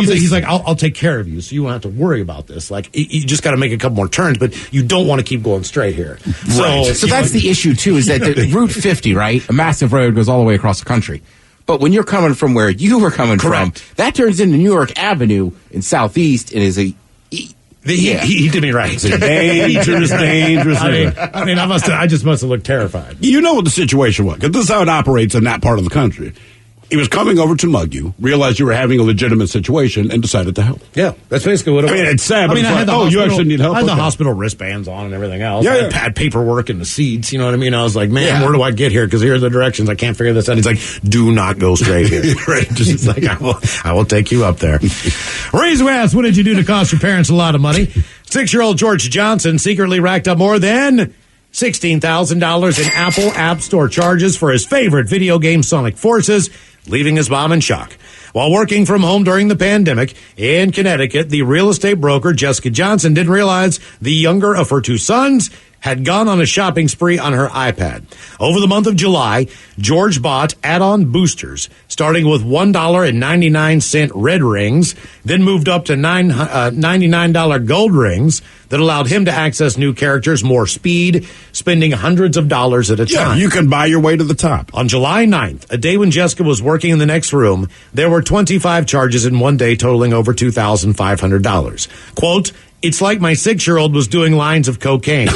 he's like, I'll take care of you, so you won't have to worry about this. Like, you just got to make a couple more turns, but you don't want to keep going straight here. Right. So that's the issue too. Is that the Route 50, right? A massive road goes all the way across the country. But when you're coming from where you were coming from, that turns into New York Avenue in Southeast and is a. He did me right. It's a dangerous. I mean, I just must have looked terrified. You know what the situation was, because this is how it operates in that part of the country. He was coming over to mug you, realized you were having a legitimate situation, and decided to help. Yeah, that's basically what it was. I mean, it's sad, but I had you actually need help. I had the hospital wristbands on and everything else. Yeah, I had paperwork in the seats, you know what I mean? I was like, man, where do I get here? Because here are the directions. I can't figure this out. He's like, do not go straight here. Right. Just like, I will take you up there. Reason we asked, what did you do to cost your parents a lot of money? 6-year-old George Johnson secretly racked up more than $16,000 in Apple App Store charges for his favorite video game, Sonic Forces, leaving his mom in shock. While working from home during the pandemic in Connecticut, the real estate broker Jessica Johnson didn't realize the younger of her two sons had gone on a shopping spree on her iPad. Over the month of July, George bought add-on boosters, starting with $1.99 red rings, then moved up to $99 gold rings that allowed him to access new characters, more speed, spending hundreds of dollars at a time. Yeah, you can buy your way to the top. On July 9th, a day when Jessica was working in the next room, there were 25 charges in one day totaling over $2,500. Quote, it's like my 6-year-old was doing lines of cocaine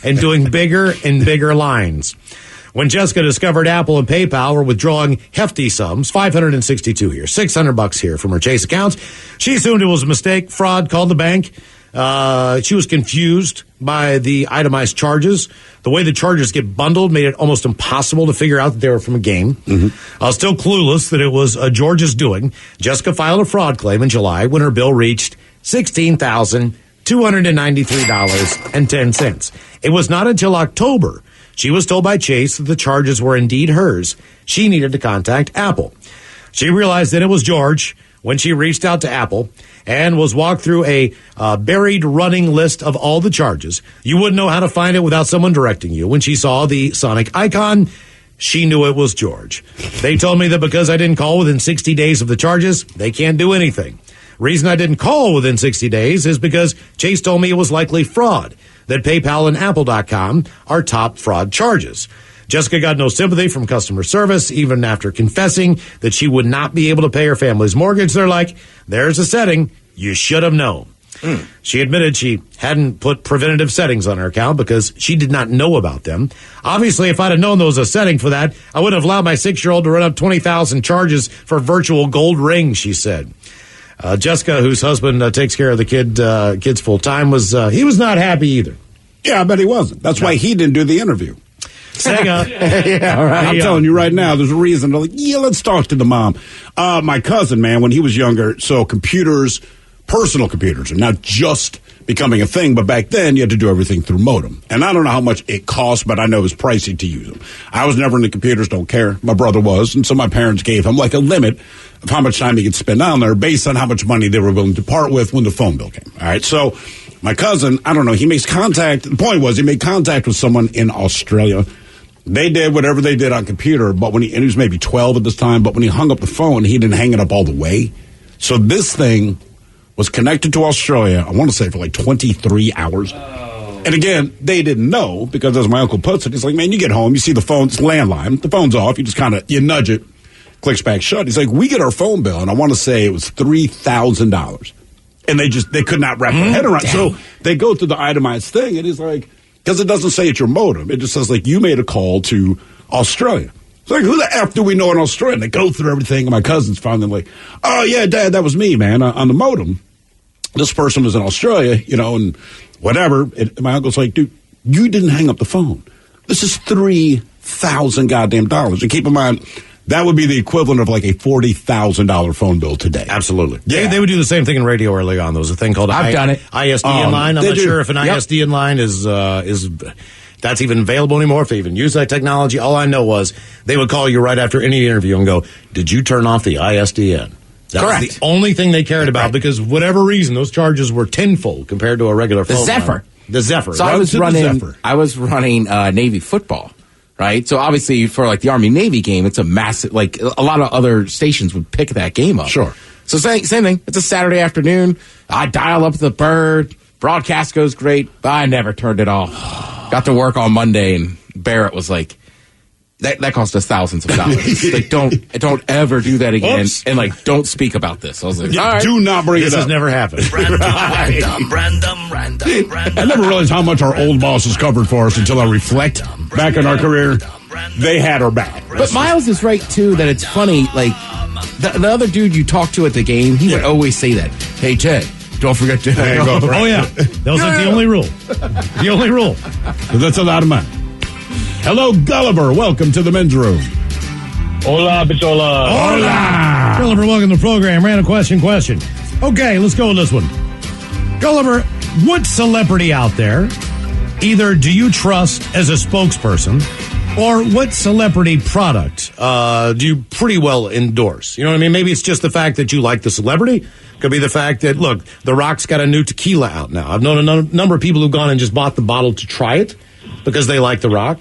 and doing bigger and bigger lines. when Jessica discovered Apple and PayPal were withdrawing hefty sums, $562 here, $600 here from her Chase accounts. She assumed it was a mistake, fraud, called the bank. She was confused by the itemized charges. The way the charges get bundled made it almost impossible to figure out that they were from a game. Still clueless that it was George's doing. Jessica filed a fraud claim in July when her bill reached $16,293.10. It was not until October she was told by Chase that the charges were indeed hers. She needed to contact Apple. She realized that it was George when she reached out to Apple and was walked through a buried running list of all the charges. You wouldn't know how to find it without someone directing you. When she saw the Sonic icon, she knew it was George. They told me that because I didn't call within 60 days of the charges, they can't do anything. Reason I didn't call within 60 days is because Chase told me it was likely fraud, that PayPal and Apple.com are top fraud charges. Jessica got no sympathy from customer service, even after confessing that she would not be able to pay her family's mortgage. They're like, there's a setting. You should have known. She admitted she hadn't put preventative settings on her account because she did not know about them. Obviously, if I'd have known there was a setting for that, I wouldn't have allowed my 6-year-old to run up 20,000 charges for virtual gold rings, she said. Jessica, whose husband takes care of the kids full time, was not happy either. Yeah, I bet he wasn't. That's why he didn't do the interview. Sega. Yeah, right. I'm telling you right now, there's a reason. They're like, yeah, let's talk to the mom. My cousin, man, when he was younger, so computers, personal computers, are not just becoming a thing, but back then you had to do everything through modem. And I don't know how much it cost, but I know it was pricey to use them. I was never into computers, don't care. My brother was, and so my parents gave him like a limit of how much time he could spend on there based on how much money they were willing to part with when the phone bill came. All right, so my cousin, I don't know, he makes contact. The point was he made contact with someone in Australia. They did whatever they did on computer, but and he was maybe 12 at this time, but when he hung up the phone, he didn't hang it up all the way. So this thing was connected to Australia, I want to say for like 23 hours. And again, they didn't know because as my uncle puts it, he's like, man, you get home, you see the phone, it's landline, the phone's off, you just you nudge it, clicks back shut. He's like, we get our phone bill, and I want to say it was $3,000. And they could not wrap their head around it. So they go through the itemized thing, and he's like, because it doesn't say it's your modem. It just says, like, you made a call to Australia. It's like, who the F do we know in Australia? And they go through everything, and my cousin's finally like, oh, yeah, Dad, that was me, man, on the modem. This person was in Australia, and whatever. My uncle's like, dude, you didn't hang up the phone. This is $3,000 goddamn dollars. And keep in mind, that would be the equivalent of like a $40,000 phone bill today. Absolutely. Yeah. They would do the same thing in radio early on. There was a thing called done it. ISDN line. I'm not sure if an ISDN line is that's even available anymore, if they even use that technology. All I know was they would call you right after any interview and go, did you turn off the ISDN? That Correct. was the only thing they cared about because whatever reason, those charges were tenfold compared to a regular phone line. The Zephyr. So I was running Navy football. Right, so obviously for like the Army Navy game, it's a massive. Like a lot of other stations would pick that game up. Sure. So same thing. It's a Saturday afternoon. I dial up the bird. Broadcast goes great. But I never turned it off. Got to work on Monday, and Barrett was like, "That cost us thousands of dollars. Like don't ever do that again, and like don't speak about this." I was like, all right. Do not bring it up. This has never happened. Random. I never realized how much our old bosses covered for us until I reflect back in our career. They had our back. But Miles is right, too, that it's funny. Like, the other dude you talk to at the game, he would always say that. Hey, Ted, don't forget to hang up. Oh, yeah. That was like the only rule. The only rule. So that's a lot of money. Hello, Gulliver. Welcome to the men's room. Hola, bichola. Hola. Gulliver, welcome to the program. Random question. Okay, let's go with this one. Gulliver, what celebrity out there either do you trust as a spokesperson or what celebrity product do you pretty well endorse? You know what I mean? Maybe it's just the fact that you like the celebrity. Could be the fact that, look, The Rock's got a new tequila out now. I've known a number of people who've gone and just bought the bottle to try it because they like The Rock.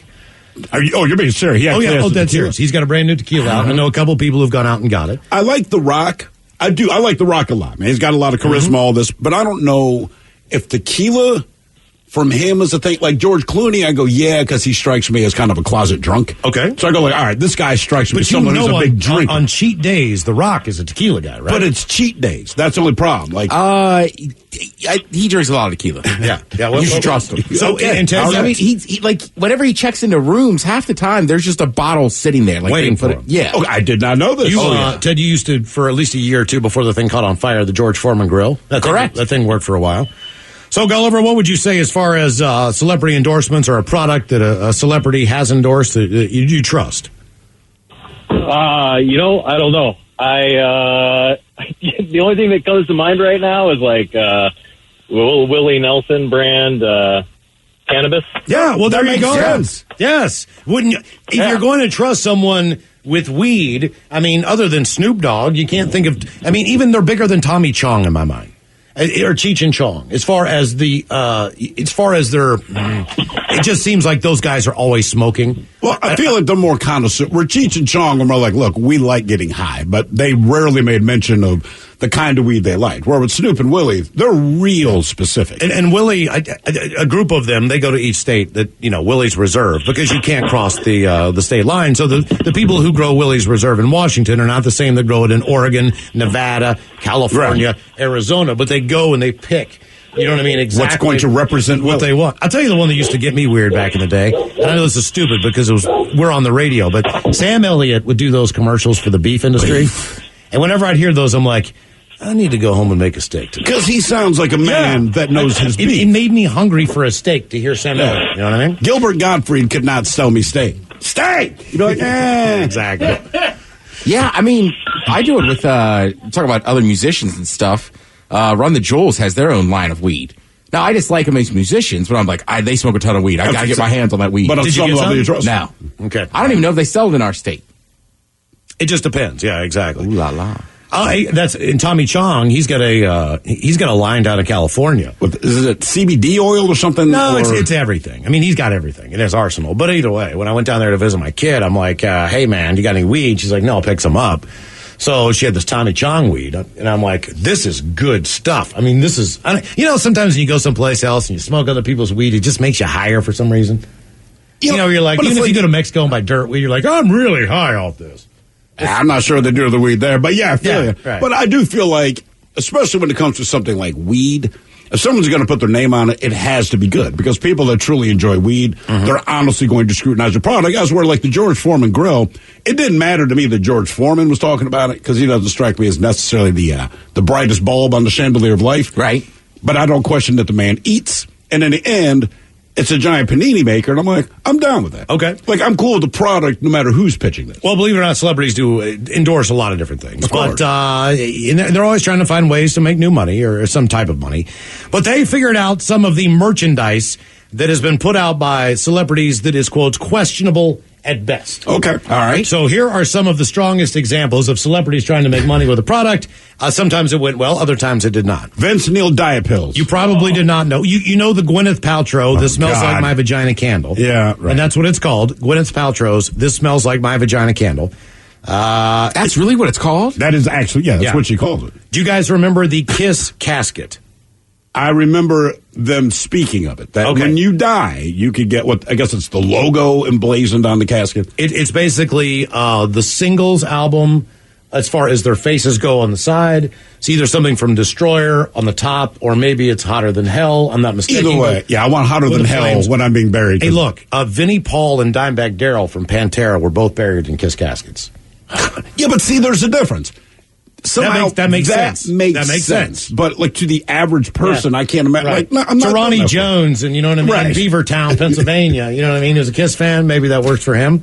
You're being serious. That's serious. He's got a brand new tequila out. I know a couple of people who've gone out and got it. I like The Rock. I do. I like The Rock a lot, man. He's got a lot of charisma, all this, but I don't know if tequila from him as a thing. Like George Clooney, I go, yeah, because he strikes me as kind of a closet drunk. Okay. So I go like, all right, this guy strikes me as someone who's a big drinker. On cheat days, The Rock is a tequila guy, right? But it's cheat days. That's the only problem. Like, he drinks a lot of tequila. Yeah. You should trust him. So, Okay. and Ted, I mean, he like whenever he checks into rooms, half the time there's just a bottle sitting there, like Waiting being put for him. Yeah. I did not know this. Ted, you used to, for at least a year or two before the thing caught on fire, the George Foreman grill. Correct. That thing worked for a while. So, Gulliver, what would you say as far as celebrity endorsements or a product that a celebrity has endorsed that you trust? I don't know. The only thing that comes to mind right now is like Willie Nelson brand cannabis. Yeah, well, there you go. Sense. Yes. Wouldn't you? If you're going to trust someone with weed, I mean, other than Snoop Dogg, you can't think of, I mean, even they're bigger than Tommy Chong in my mind. Or Cheech and Chong. As far as their, it just seems like those guys are always smoking. Well, I feel like they're more connoisseur. Where Cheech and Chong are more like, look, we like getting high, but they rarely made mention of the kind of weed they liked. Where with Snoop and Willie, they're real specific. And Willie, a group of them, they go to each state that, Willie's Reserve, because you can't cross the state line. So the people who grow Willie's Reserve in Washington are not the same that grow it in Oregon, Nevada, California, Arizona, but they go and they pick. You know what I mean? Exactly. What's going to represent what they want. I'll tell you the one that used to get me weird back in the day. And I know this is stupid because we're on the radio, but Sam Elliott would do those commercials for the beef industry. And whenever I'd hear those, I'm like, I need to go home and make a steak today. Because he sounds like a man that knows his beef. It made me hungry for a steak to hear Sam Elliott. You know what I mean? Gilbert Gottfried could not sell me steak. Steak! You're like, Exactly. Yeah, I mean, I do it with, talk about other musicians and stuff. Run the Jewels has their own line of weed. Now, I just like them as musicians, but I'm like, they smoke a ton of weed. I gotta get my hands on that weed. But Did you get some? No. Okay. I don't even know if they sell it in our state. It just depends. Yeah, exactly. Ooh la la. That's in Tommy Chong. He's got a line down in California. Is it CBD oil or something? No, it's everything. I mean, he's got everything in his arsenal. But either way, when I went down there to visit my kid, I'm like, hey man, you got any weed? She's like, no, I'll pick some up. So she had this Tommy Chong weed, and I'm like, this is good stuff. I mean, this is, sometimes when you go someplace else and you smoke other people's weed, it just makes you higher for some reason. You're like, even if you go to Mexico and buy dirt weed, you're like, I'm really high off this. I'm not sure they do the weed there, but yeah, I feel you. Right. But I do feel like, especially when it comes to something like weed, if someone's going to put their name on it, it has to be good. Because people that truly enjoy weed, they're honestly going to scrutinize the product. As where like the George Foreman grill, it didn't matter to me that George Foreman was talking about it, because he doesn't strike me as necessarily the brightest bulb on the chandelier of life. Right. But I don't question that the man eats. And in the end, it's a giant panini maker, and I'm like, I'm down with that. Okay. Like, I'm cool with the product no matter who's pitching this. Well, believe it or not, celebrities do endorse a lot of different things. Of course. But they're always trying to find ways to make new money or some type of money. But they figured out some of the merchandise that has been put out by celebrities that is, quote, questionable at best. Okay. All right. So here are some of the strongest examples of celebrities trying to make money with a product. Sometimes it went well, other times it did not. Vince Neil diet pills. You probably did not know. You know the Gwyneth Paltrow, This Smells Like My Vagina candle. Yeah, right. And that's what it's called. Gwyneth Paltrow's This Smells Like My Vagina candle. That's really what it's called? That is actually, that's what she calls it. Do you guys remember the Kiss casket? I remember them speaking of it. That when you die, you could get what, I guess it's the logo emblazoned on the casket. It's basically the singles album as far as their faces go on the side. It's either something from Destroyer on the top, or maybe it's Hotter Than Hell. I'm not mistaken. Either way, I want Hotter Than Hell when I'm being buried. Hey, look, Vinnie Paul and Dimebag Darrell from Pantera were both buried in Kiss caskets. Yeah, but see, there's a difference. Somehow that makes sense. That makes sense. But like to the average person, I can't imagine. Right. Like, I'm not Ronnie Jones, and you know what I mean, Right. in Beavertown, Pennsylvania. You know what I mean? As a Kiss fan, maybe that works for him.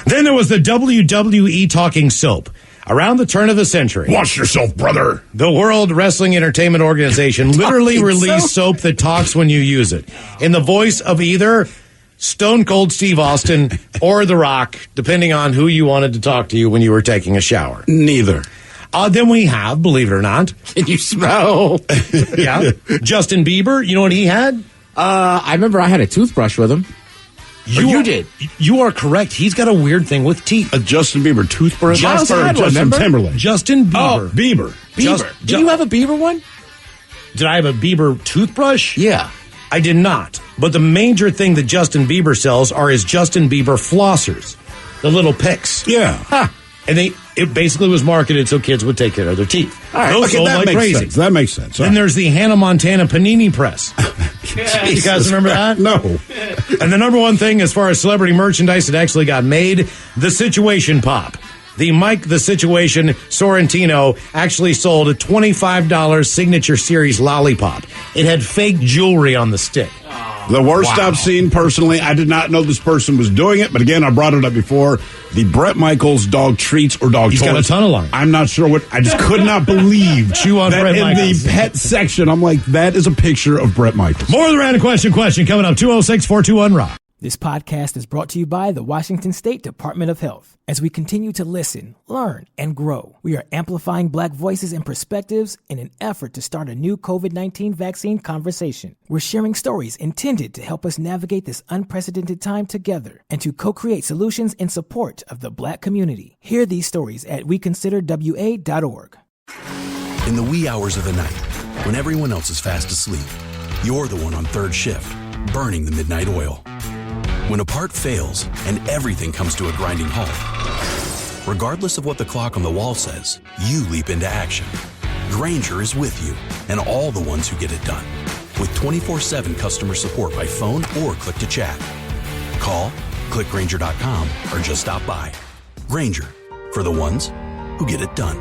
Then there was the WWE talking soap. Around the turn of the century, Watch yourself, brother. the World Wrestling Entertainment Organization literally released soap that talks when you use it, in the voice of either Stone Cold Steve Austin or The Rock, depending on who you wanted to talk to you when you were taking a shower. Neither. Then we have, believe it or not, Can you smell? yeah, Justin Bieber. You know what he had? I remember I had a toothbrush with him. You did. You are correct. He's got a weird thing with teeth. A Justin Bieber toothbrush? Miles Or had one, Justin remember? Timberlake? Justin Bieber. Oh, Bieber. Bieber. Did you have a Bieber one? Did I have a Bieber toothbrush? Yeah. I did not. But the major thing that Justin Bieber sells are his Justin Bieber flossers, the little picks. Yeah. And it basically was marketed so kids would take care of their teeth. All right, Those okay, sold that like makes crazy. sense. That makes sense. Then there's the Hannah Montana Panini Press. You guys remember that? No. And the number one thing as far as celebrity merchandise that actually got made, the Situation Pop. The Mike the Situation Sorrentino actually sold a $25 signature series lollipop. It had fake jewelry on the stick. The worst I've seen personally, I did not know this person was doing it, but again, I brought it up before. The Bret Michaels dog treats or dog He's toys. got a ton of line. I'm not sure what, I just could not believe Chew on that Bret in Michaels. the pet section. I'm like, that is a picture of Bret Michaels. More of the random question coming up, 206-421-ROCK. This podcast is brought to you by the Washington State Department of Health. As we continue to listen, learn, and grow, we are amplifying Black voices and perspectives in an effort to start a new COVID-19 vaccine conversation. We're sharing stories intended to help us navigate this unprecedented time together and to co-create solutions in support of the Black community. Hear these stories at weconsiderwa.org. In the wee hours of the night, when everyone else is fast asleep, you're the one on third shift, burning the midnight oil. When a part fails and everything comes to a grinding halt, regardless of what the clock on the wall says, you leap into action. Grainger is with you and all the ones who get it done. With 24/7 customer support by phone or click to chat. Call, click Grainger.com, or just stop by. Grainger, for the ones who get it done.